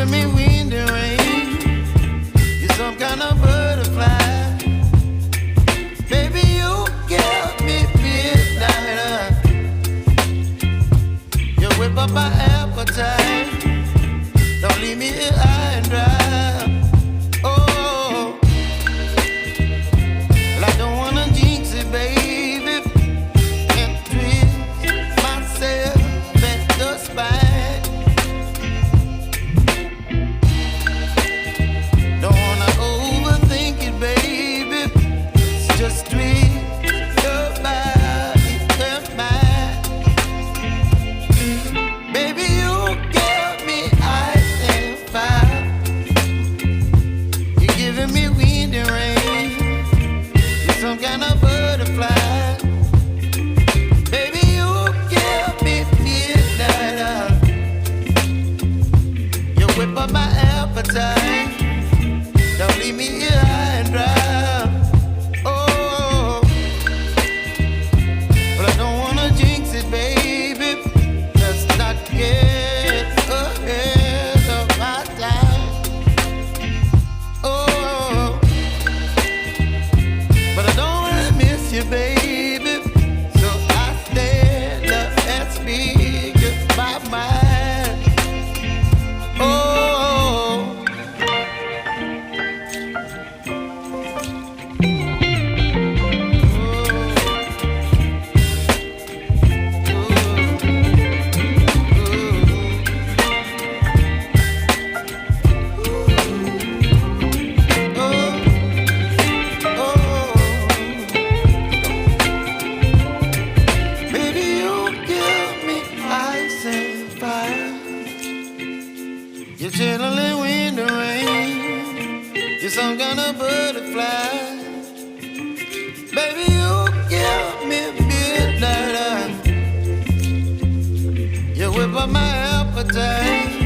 giving me wind and rain. You're some kind of butterfly. Baby, you give me midnight. You whip up my appetite. Don't leave me here high and dry. Oh, well, I don't wanna jinx it, baby, and twist myself at the spine. Don't wanna overthink it, baby. It's just twist your body and mine. Baby, you give me ice and fire. You're giving me wind and rain. You're some kind of butterfly. Baby, you give me midnight. You whip up my appetite. Don't leave me here high and dry. Oh, but I don't wanna jinx it, baby. Let's not get ahead of my time. Oh, but I don't wanna miss you, baby. So I stand up and speak my mind. Oh. Baby, you give me ice and fire. You're chilling wind and rain. You're some kind of butterfly. Baby, you give me midnight. You whip up my appetite.